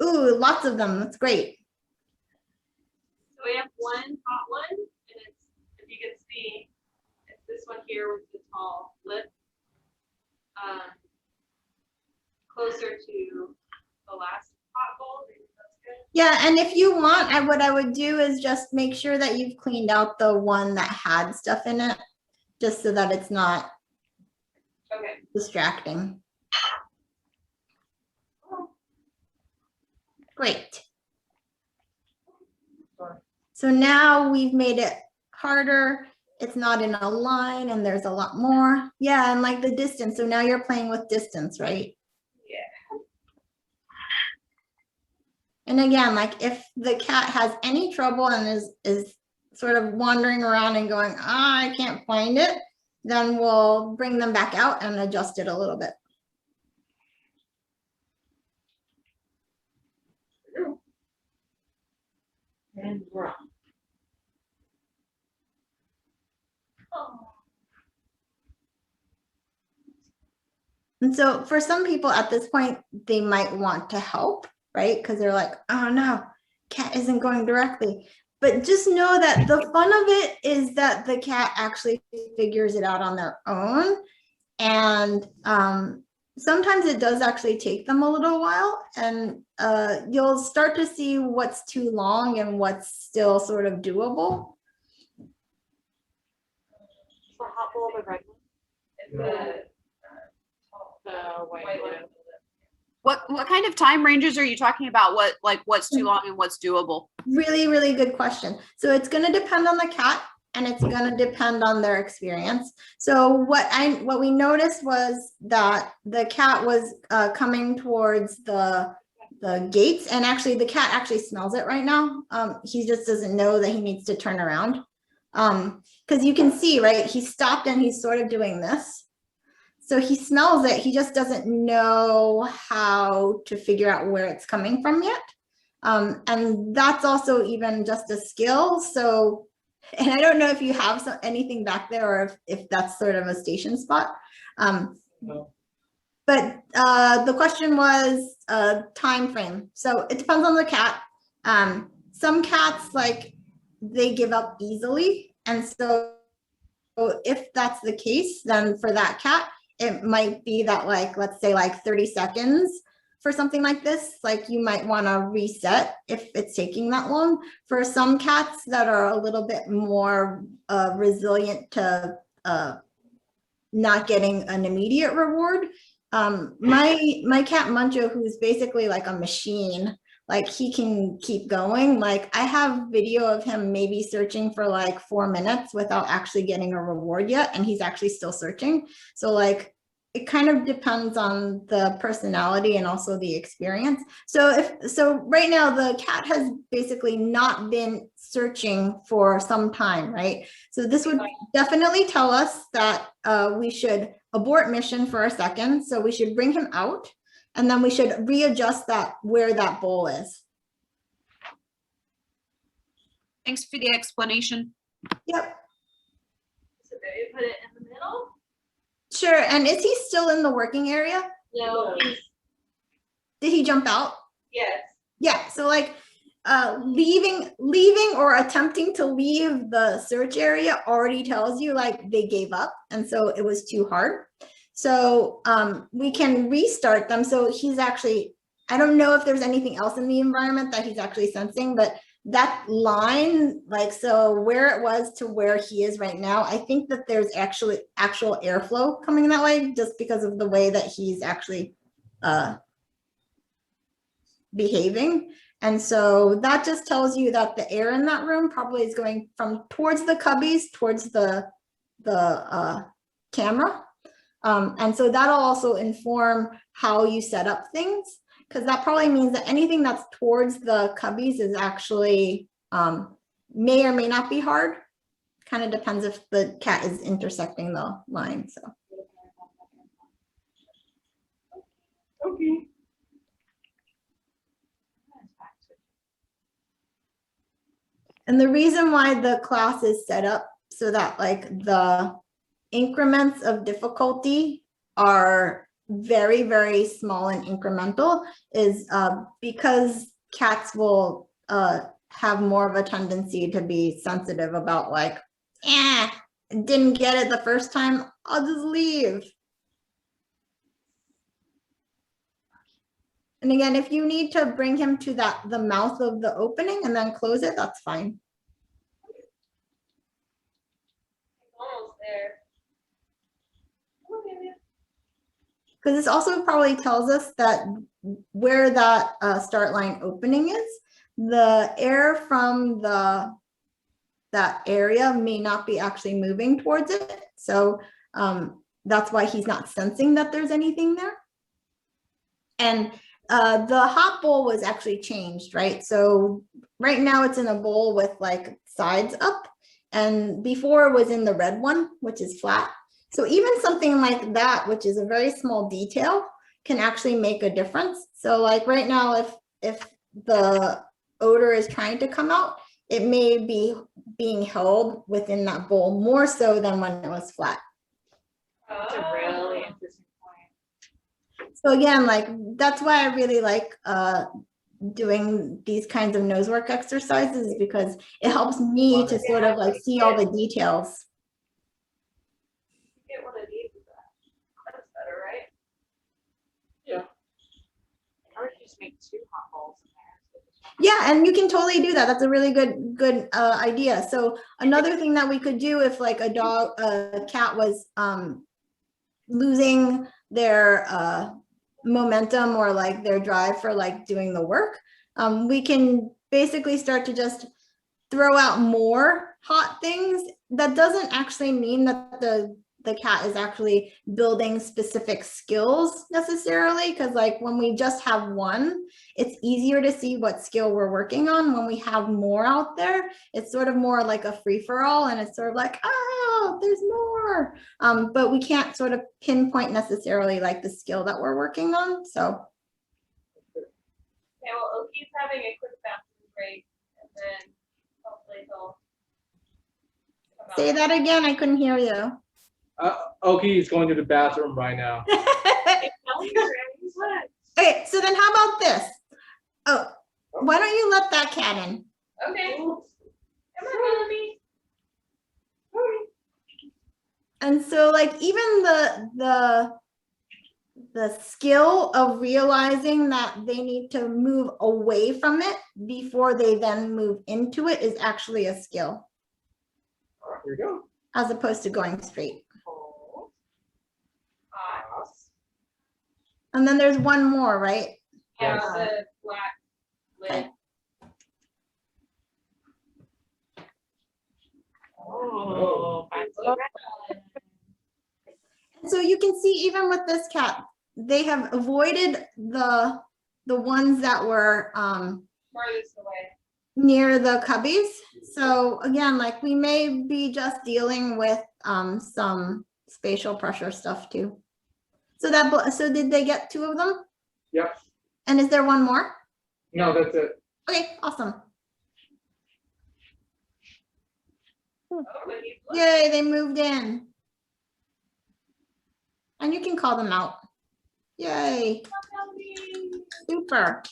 Ooh, lots of them. That's great. So we have one hot one, and it's, if you can see, it's this one here with the tall lip. Closer to the last hot bowl. Maybe that's good. Yeah, and if you want, what I would do is just make sure that you've cleaned out the one that had stuff in it, just so that it's not distracting. Great. So now we've made it harder. It's not in a line and there's a lot more. Yeah, and like the distance. So now you're playing with distance, right? Yeah. And again, like if the cat has any trouble and is sort of wandering around and going, I can't find it, then we'll bring them back out and adjust it a little bit. And run. And so for some people at this point, they might want to help, right? Because they're like, oh no, cat isn't going directly. But just know that the fun of it is that the cat actually figures it out on their own. And sometimes it does actually take them a little while, and you'll start to see what's too long and what's still sort of doable. The hot bowl, the red one? The white one. What kind of time ranges are you talking about? What's too long and what's doable? Really, really good question. So it's going to depend on the cat, and it's going to depend on their experience. So what we noticed was that the cat was coming towards the gates, and actually the cat actually smells it right now. He just doesn't know that he needs to turn around. Because you can see, right, he stopped and he's sort of doing this. So he smells it, he just doesn't know how to figure out where it's coming from yet. And that's also even just a skill. So, and I don't know if you have anything back there or if that's sort of a station spot. No. But the question was time frame. So it depends on the cat. Some cats, like, they give up easily. And so if that's the case, then for that cat, it might be that, like, let's say like 30 seconds for something like this, like you might want to reset if it's taking that long. For some cats that are a little bit more resilient to not getting an immediate reward, my cat Muncho, who's basically like a machine, like he can keep going. Like I have video of him maybe searching for like 4 minutes without actually getting a reward yet, and he's actually still searching. So like it kind of depends on the personality and also the experience. So right now the cat has basically not been searching for some time, right? So this would definitely tell us that we should abort mission for a second. So we should bring him out, and then we should readjust that where that bowl is. Thanks for the explanation. Yep. So maybe put it in the middle. Sure. And is he still in the working area? No. Did he jump out? Yes. Yeah. So like leaving or attempting to leave the search area already tells you like they gave up, and so it was too hard. So we can restart them. So he's actually, I don't know if there's anything else in the environment that he's actually sensing, but that line, like, so where it was to where he is right now, I think that there's actual airflow coming that way just because of the way that he's actually behaving. And so that just tells you that the air in that room probably is going from towards the cubbies, towards the camera. And so that'll also inform how you set up things, because that probably means that anything that's towards the cubbies is actually may or may not be hard. Kind of depends if the cat is intersecting the line. So. Okay. And the reason why the class is set up so that like the increments of difficulty are very, very small and incremental is because cats will have more of a tendency to be sensitive about like, didn't get it the first time, I'll just leave. And again, if you need to bring him to the mouth of the opening and then close it, that's fine. Almost there. Because this also probably tells us that where that start line opening is, the air from that area may not be actually moving towards it. So that's why he's not sensing that there's anything there. And the hot bowl was actually changed, right? So right now it's in a bowl with like sides up, and before it was in the red one, which is flat. So even something like that, which is a very small detail, can actually make a difference. So like right now, if the odor is trying to come out, it may be being held within that bowl more so than when it was flat. That's a really interesting point. So again, like that's why I really like doing these kinds of nosework exercises, because it helps me to sort of like see all the details. Get one of these with that. That's better, right? Or just make 2 hot bowls in there. Yeah, and you can totally do that. That's a really good idea. So another thing that we could do if like a cat was losing their momentum or like their drive for like doing the work, we can basically start to just throw out more hot things. That doesn't actually mean that the cat is actually building specific skills necessarily, because like when we just have one, it's easier to see what skill we're working on. When we have more out there, it's sort of more like a free-for-all, and it's sort of like, oh, there's more. But we can't sort of pinpoint necessarily like the skill that we're working on. So Okay, well, Oki's having a quick bathroom break, and then hopefully he'll come out. say that again, I couldn't hear you. Oki is going to the bathroom right now. Hey, tell me your Grammy's what? Okay, so then how about this? Oh, why don't you let that cat in? Okay. Come on, Bellamy. And so like even the skill of realizing that they need to move away from it before they then move into it is actually a skill, Here we go. as opposed to going straight. Hold. Hot. And then there's one more, right? Yeah, Yes. the black lid. Okay. Oh, that's so red. And so you can see even with this cat, they have avoided the ones that were Farthest away. near the cubbies. So again, like we may be just dealing with some spatial pressure stuff too. So so did they get 2 of them? Yep. And is there one more? No, that's it. Okay, awesome. Oh, but he's looking. Yay, they moved in. And you can call them out. Yay, Bellamy. super.